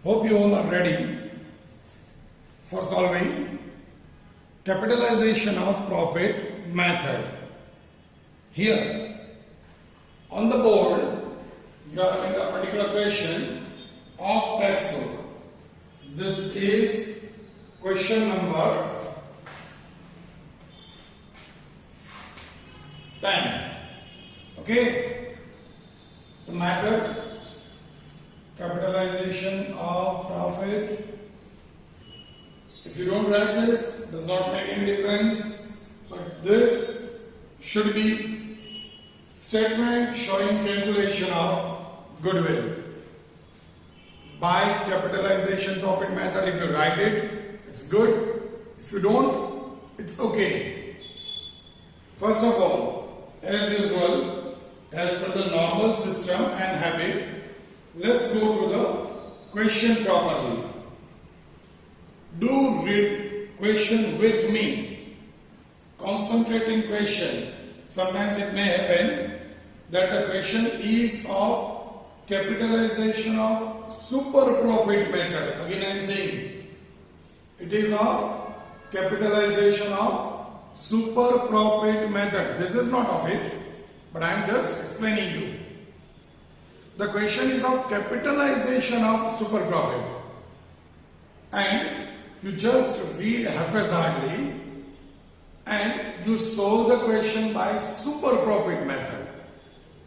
Hope you all are ready for solving capitalization of profit method. Here on the board you are having a particular question of textbook. This is question number 10. Okay, the method capitalization of profit. If you don't write this, does not make any difference, but this should be statement showing calculation of goodwill by capitalization profit method. If you write it, it's good. If you don't, it's okay. First of all, as usual, as per the normal system and habit, let's go to the question properly. Do read question with me. Concentrate in question. Sometimes it may happen that the question is of capitalization of super profit method. Again I am saying it is of capitalization of super profit method. This is not of it, but I am just explaining you. The question is of capitalization of super profit, and you just read haphazardly and you solve the question by super profit method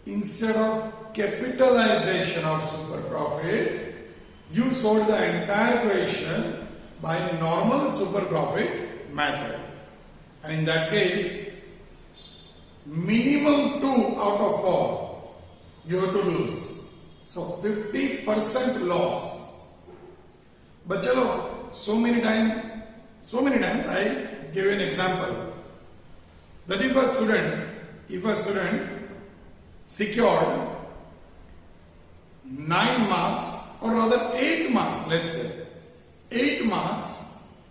instead of capitalization of super profit. You solve the entire question by normal super profit method, and in that case minimum 2 out of 4 you have to lose. So 50% loss. But chalo, so many times I give an example that if a student secured 9 marks, or rather 8 marks, let's say 8 marks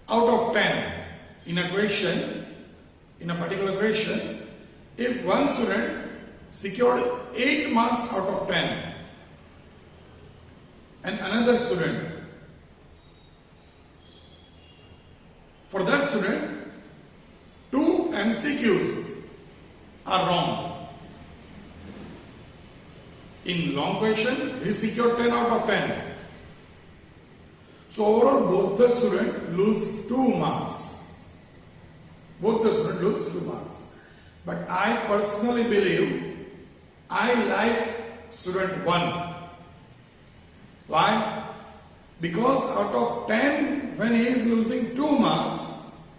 out of 10 in a question, in a particular question, if one student secured 8 marks out of 10 and another student, for that student 2 MCQs are wrong. In long question he secured 10 out of 10. So overall both the student lose 2 marks. Both the student lose 2 marks. But I personally believe I like student 1. Why? Because out of 10, when he is losing 2 marks,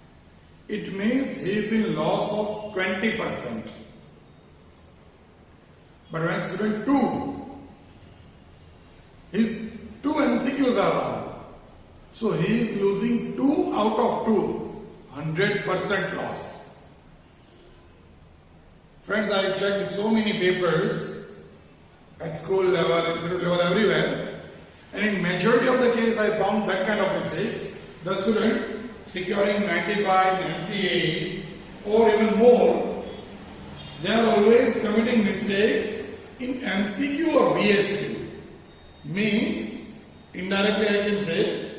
it means he is in loss of 20%. But when student 2, his 2 MCQs are wrong, so he is losing 2 out of 2, 100% loss. Friends, I checked so many papers at school level, institute level, everywhere. And in majority of the case I found that kind of mistakes. The student securing 95, 98 or even more, they are always committing mistakes in MCQ or VSQ. Means, indirectly I can say,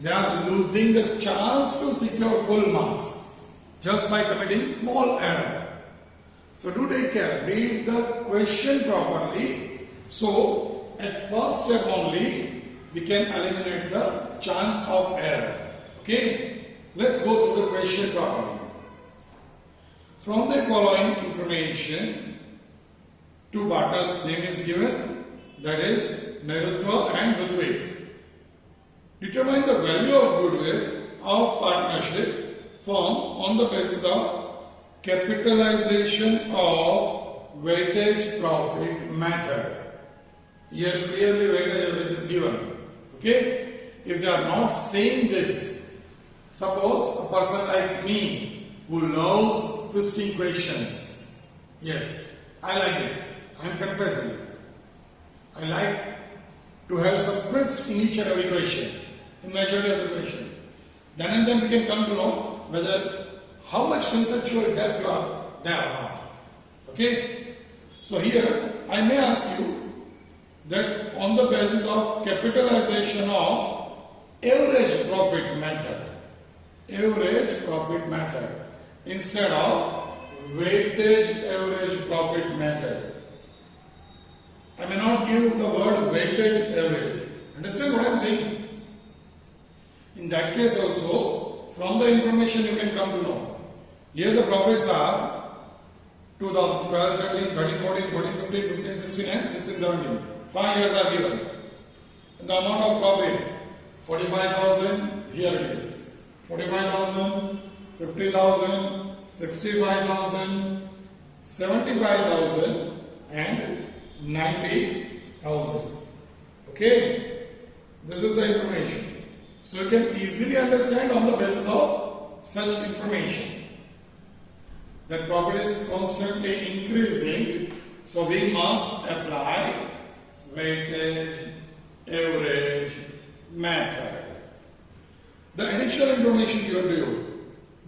they are losing the chance to secure full marks just by committing small error. So do take care, read the question properly. So at first step only we can eliminate the chance of error. Okay, let's go through the question properly. From the following information, 2 partners' name is given, that is Nirutva and Rutvik. Determine the value of goodwill of partnership firm on the basis of capitalization of weightage profit method. Here clearly weightage average is given. Okay, if they are not saying this, suppose a person like me who loves twisting questions. Yes, I like it. I am confessing. I like to have some twist in each and every question, in majority of the question. Then and then we can come to know whether how much conceptual depth you are there or not. Okay, so here I may ask you that on the basis of capitalization of average profit method. Average profit method instead of weightage average profit method. I may not give the word weightage average. Understand what I am saying? In that case also, from the information you can come to know. Here the profits are 2012, 13, 13, 14, 14, 15, 15, 16 and 16, 17. 5 years are given. And the amount of profit, 45,000, here it is. 45,000, 50,000, 65,000, 75,000 and 90,000. Okay? This is the information. So you can easily understand on the basis of such information that profit is constantly increasing, so we must apply weightage average method. The additional information given to you: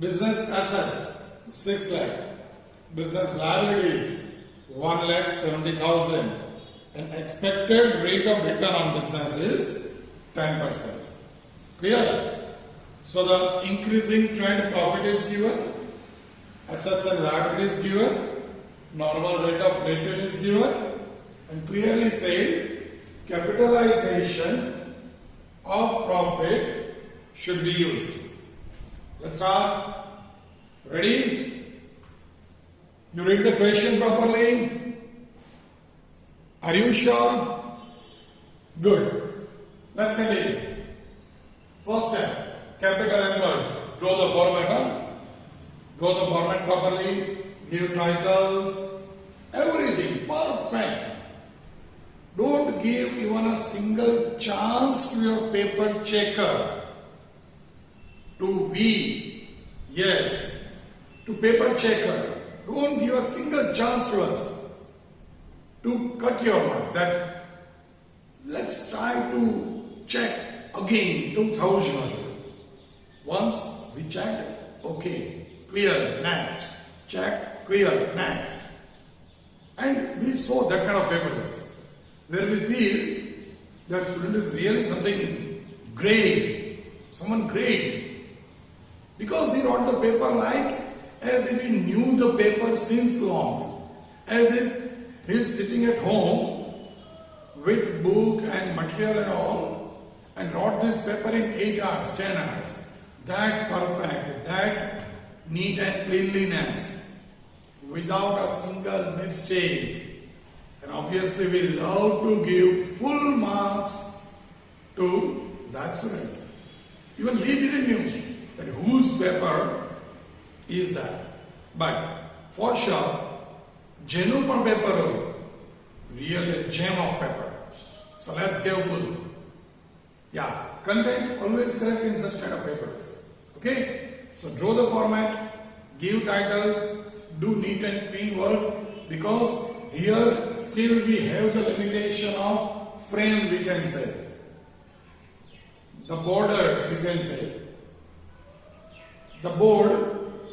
business assets 6 lakh, business liabilities 1,70,000, and expected rate of return on business is 10%. Clear? So the increasing trend profit is given, assets and liabilities given, normal rate of return is given, and clearly said capitalization of profit should be used. Let's start. Ready? You read the question properly? Are you sure? Good. Let's continue. First step, capital employed. Draw the format. Draw the format properly. Give titles. Everything perfect. Don't give even a single chance to your paper checker to be, yes, to paper checker. Don't give a single chance to us to cut your marks. That let's try to check again 2000. Once we checked, okay, clear, next. Check, clear, next. And we saw that kind of papers where we feel that student is really something great, someone great. Because he wrote the paper like as if he knew the paper since long, as if he is sitting at home with book and material and all, and wrote this paper in 8 hours, 10 hours. That perfect, that neat and cleanliness, without a single mistake. And obviously we love to give full marks to that student. Even he didn't know that whose paper is that. But for sure, genuine paper, really a gem of paper. So let's give full. Yeah, content always correct in such kind of papers. Okay, so draw the format, give titles, do neat and clean work, because here still we have the limitation of frame, we can say. The borders, you can say. The board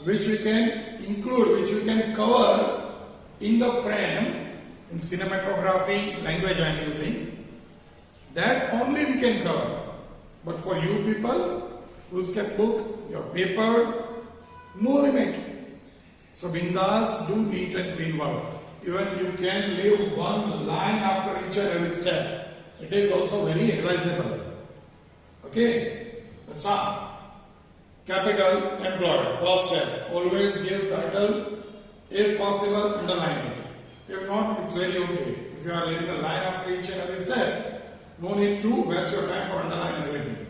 which we can include, which we can cover in the frame, in cinematography language I am using, that only we can cover. But for you people who kept book, your paper, no limit. So bindas, do neat and clean work. Even you can leave one line after each and every step. It is also very advisable. Okay, let's start. Capital employed. First step, always give title. If possible, underline it. If not, it's very okay. If you are leaving a line after each and every step, no need to waste your time for underline everything.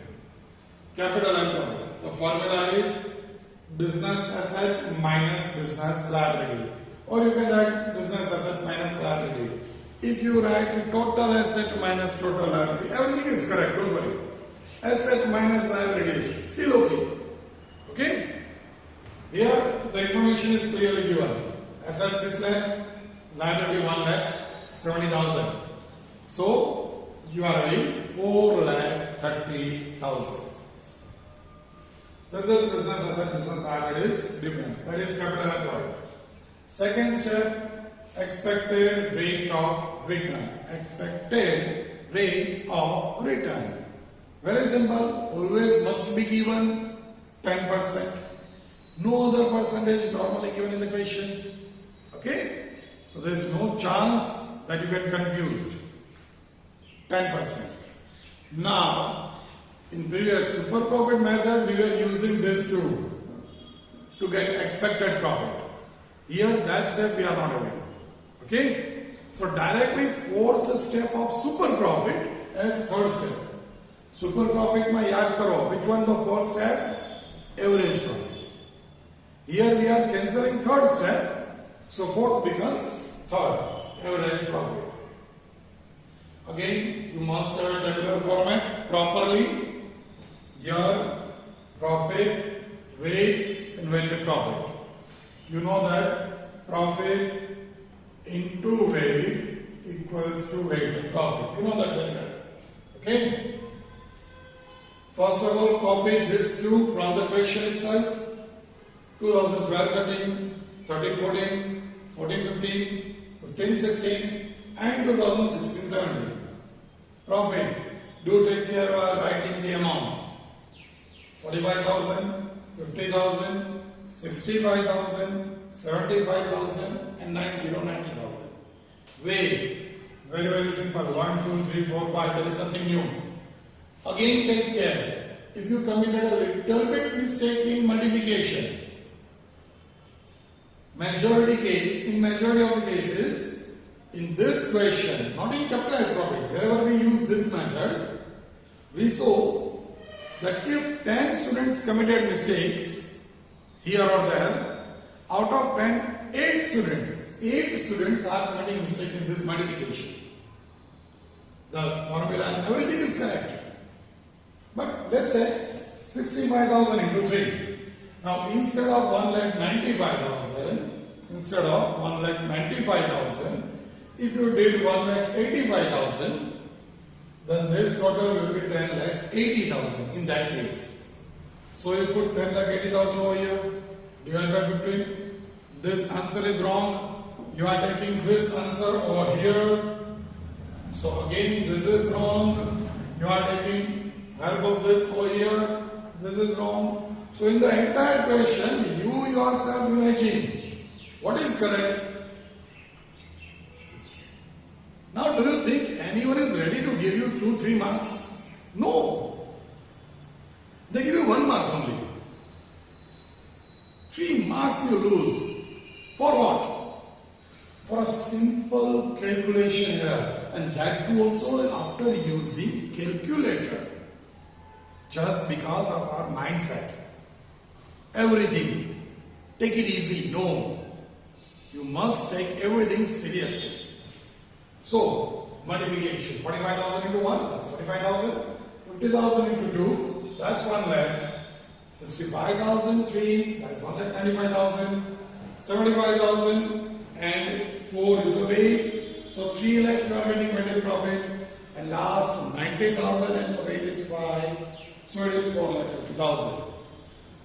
Capital employed. The formula is business asset minus business liability. Or you can write business asset minus liability. If you write total asset minus total liability, everything is correct, don't worry. Asset minus liability is still okay. Okay? Here the information is clearly given. Asset 6 lakh, liability 1,70,000. So you are having 4,30,000. This is business asset, business liabilities difference. That is capital employed. Second step, expected rate of return. Expected rate of return. Very simple. Always must be given 10%. No other percentage normally given in the question. Okay? So there is no chance that you get confused. 10%. Now, in previous super profit method, we were using this to get expected profit. Here, that step we are not having. Okay? So directly fourth step of super profit as third step. Super profit ma yaad karo. Which one the fourth step? Average profit. Here we are cancelling third step. So fourth becomes third. Average profit. Again, you must have a tabular format properly. Here, profit, weight and weighted profit. You know that profit into weight equals to weighted profit. You know that very well. Okay? First of all, copy this two from the question itself. 2012-13, 13-14, 14-15, 15-16 and 2016-17. Profit. Do take care while writing the amount. 45,000, 50,000, 65,000, 75,000 and 90,000. Weight. Very, very simple. 1, 2, 3, 4, 5. There is nothing new. Again, take care. If you committed a little bit mistake in multiplication, in majority of the cases, in this question, not in capitalized profit, wherever we use this method, we saw that if 10 students committed mistakes here or there, out of 10, 8 students are committing mistake in this multiplication. The formula and everything is correct. But let's say 65,000 into 3. Now instead of 1,95,000, if you did 1,85,000, then this total will be 10,80,000 in that case. So you put 10,80,000 over here, divide by 15. This answer is wrong. You are taking this answer over here. So again, this is wrong. You are taking help of this over here. This is wrong. So in the entire question, you yourself imagine what is correct. Now, do you think anyone is ready to give you 2-3 marks? No. They give you 1 mark only. 3 marks you lose. For what? For a simple calculation here. And that too also after using calculator. Just because of our mindset. Everything. Take it easy. No. You must take everything seriously. So, multiplication. 45,000 into 1, that's 45,000. 50,000 into 2, that's 1 lakh. 65,000, 3, that is 1,95,000. 75,000 and 4 is a weight. So 3 lakh you are getting weighted profit. And last 90,000 and the weight is 5. So it is 4,50,000.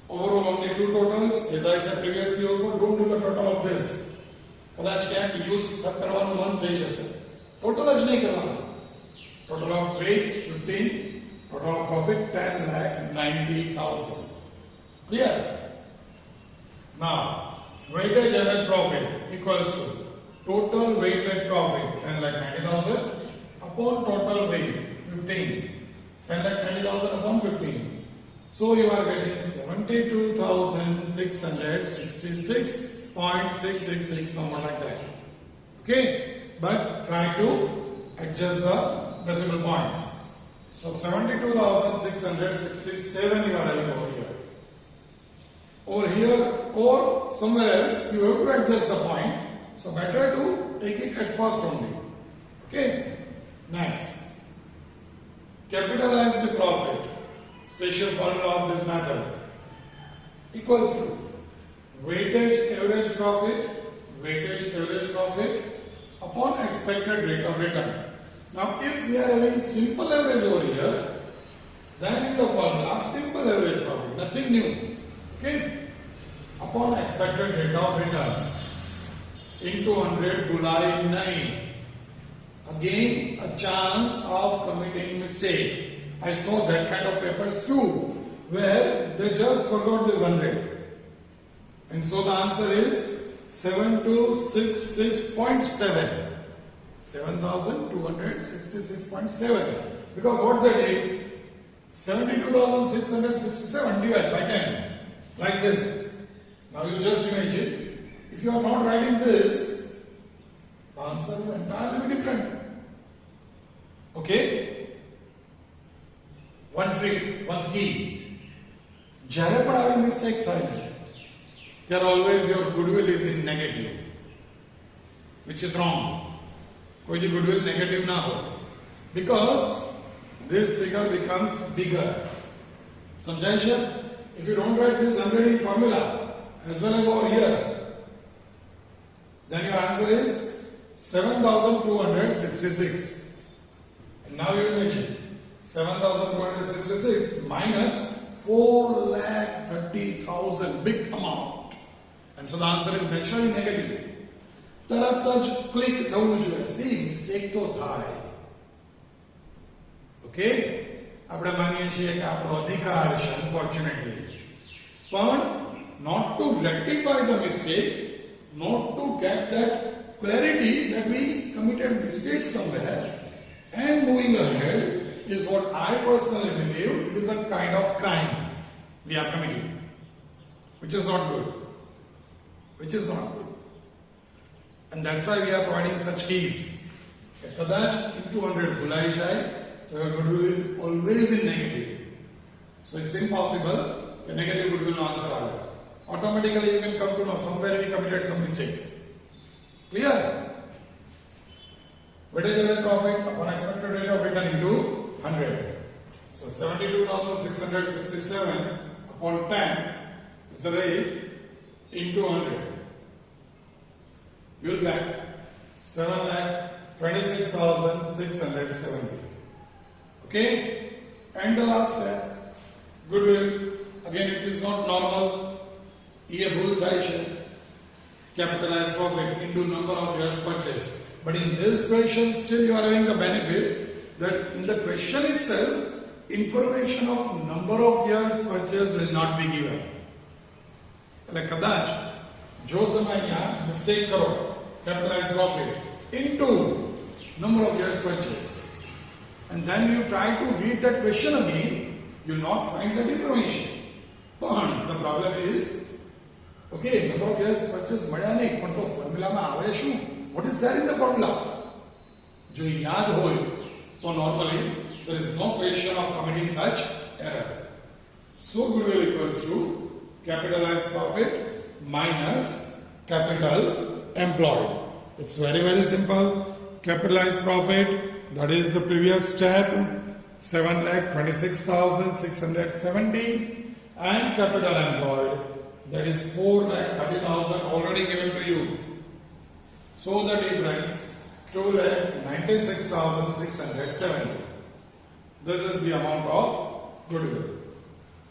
Overall only 2 totals. As I said previously also, don't do the total of this. कदाच क्या use करवानो मन થઈ જશે. Total જ નહીં કરવાનો. Total of weight 15. Total of profit 10,90,000. Clear? Now, weighted average profit equals to total weighted profit 10,90,000 upon total weight 15. 10,90,000 upon 15. So you are getting 72,666.666, something like that. Okay? But try to adjust the decimal points. So 72,667 you are having over here. Over here or somewhere else you have to adjust the point. So better to take it at first only. Okay? Next. Capitalized profit. Special formula of this method equals to weightage average profit upon expected rate of return. Now if we are having simple average over here, then in the formula simple average profit, nothing new. Okay? Upon expected rate of return into 100 July 9. again a chance of committing mistake. I saw that kind of papers too, where they just forgot this 100. And so the answer is 7266.7. 7266.7. Because what they did, 72,667 divided by 10. Like this. Now you just imagine, if you are not writing this, the answer will entirely be different. Okay? One trick, one key. જ્યારે પણ આવી mistake થાય ને ત્યારે always your goodwill is in negative, which is wrong. કોઈ દી goodwill negative ના હોય, because this figure becomes bigger. સમજાય છે? If you don't write this 100 in formula as well as over here, then your answer is 7,266. And now you imagine 7,266 minus 4,30,000, big amount. And so the answer is naturally negative. તરત જ click થવું જોઈએ. See, mistake તો થાય. Okay? આપણે માનીએ છીએ કે આપણો અધિકાર છે, unfortunately. પણ not to rectify the mistake, not to get that clarity that we committed mistake somewhere and moving ahead is what I personally believe it is a kind of crime we are committing, which is not good. Which is not good. And that's why we are providing such keys. કદાચ into 100 ભૂલાઈ જાય તો your goodwill is always in negative. So it's impossible that negative goodwill no answer આવે. Automatically you can come to know somewhere we committed some mistake. Clear? Weighted average profit upon expected rate of return into 100. So 72,667 upon 10 is the rate into 100. You will get 7,26,670. Okay? And the last step, goodwill. Again, it is not normal. ये भूल થાય છે. Capitalized profit into number of years purchased. But in this question, still you are having the benefit that in the question itself, information of number of years purchased will not be given. એટલે કદાચ જો તમે અહીંયા mistake કરો, capitalized profit into number of years purchased, and then you try to read that question again, you will not find that information. But the problem is, okay, number of years purchased મળ્યા નહીં, પણ તો ફોર્મ્યુલામાં આવે શું? What is there in the formula? જો યાદ હોય તો normally there is no question of committing such error. So goodwill equals to capitalized profit minus capital employed. It's very, very simple. Capitalized profit, that is the previous step, 7,26,670, and capital employed, that is 4,30,000 already given to you. So the difference 2,96,670. This is the amount of goodwill.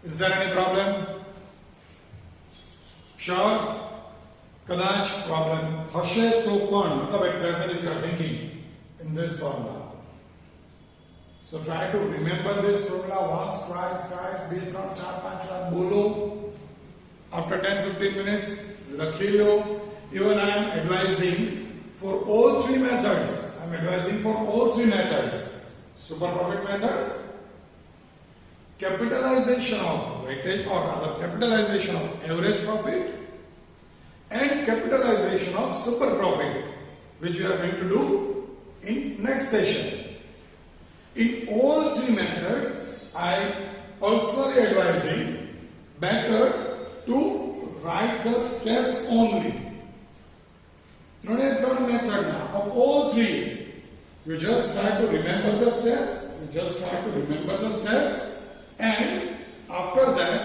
Is there any problem? Sure? કદાચ problem થશે તો પણ મતલબ at present if you are thinking in this formula. So try to remember this formula once, twice, 2, 3, 4, 5 વાર બોલો. After 10-15 minutes, લખી લો. Even I am advising for all three methods. I am advising for all three methods. Super profit method, capitalization of weightage or rather capitalization of average profit, and capitalization of super profit, which we are going to do in next session. In all three methods, I personally advising better to write the steps only. Third method now, of all three, you just try to remember the steps, and after that,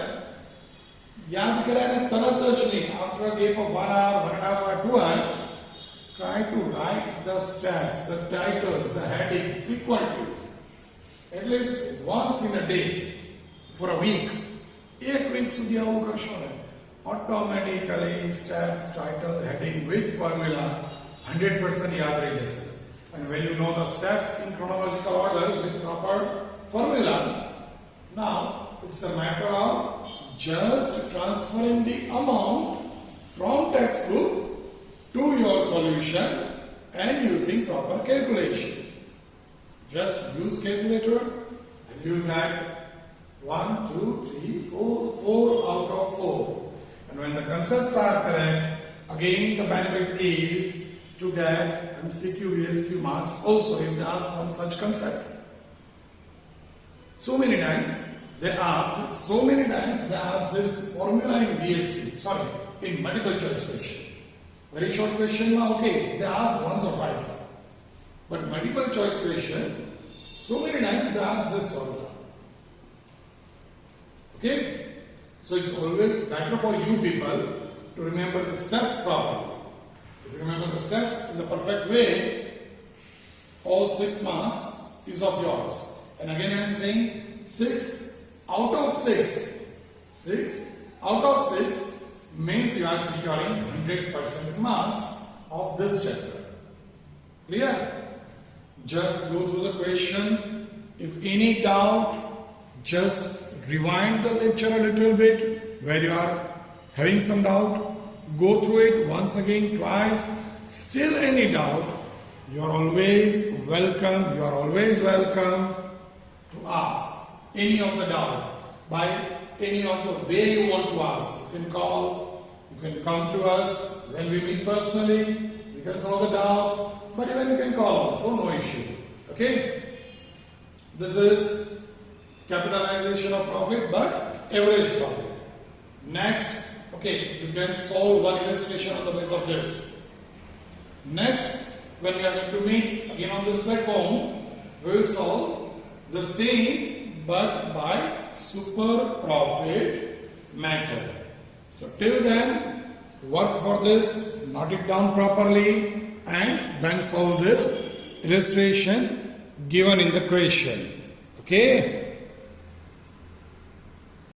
યાદ કર્યાને તરત જ નહીં, after a gap of 1 hour, 1.5 hour, 2 hours, try to write the steps, the titles, the heading frequently. At least once in a day, for a week. એક week સુધી આવું કરશો ને, automatically steps, title, heading with formula 100% યાદ રહી જશે. And when you know the steps in chronological order with proper formula, now it's a matter of just transferring the amount from textbook to your solution and using proper calculation. Just use calculator and you will get 1, 2, 3, 4, 4 out of 4. And when the concepts are correct, again the benefit is to get MCQ, VSQ marks also if they ask from such concept. So many times they ask this formula in VSQ, in multiple choice question. Very short question, okay, they ask once or twice. But multiple choice question, so many times they ask this formula. Okay? So it's always better for you people to remember the steps properly. If you remember the steps in the perfect way, all 6 marks is of yours. And again I am saying 6 out of 6. 6 out of 6 means you are securing 100% marks of this chapter. Clear? Just go through the question. If any doubt, just rewind the lecture a little bit where you are having some doubt. Go through it once again, twice. Still any doubt, you are always welcome. You are always welcome to ask any of the doubt by any of the way you want to ask. You can call, you can come to us when we meet personally. We can solve the doubt, but even you can call also, no issue. Okay? This is capitalization of profit, but average profit. Next, okay, you can solve one illustration on the basis of this. Next, when we are going to meet again on this platform, we will solve the same but by super profit method. So till then, work for this, note it down properly, and then solve the illustration given in the question. Okay?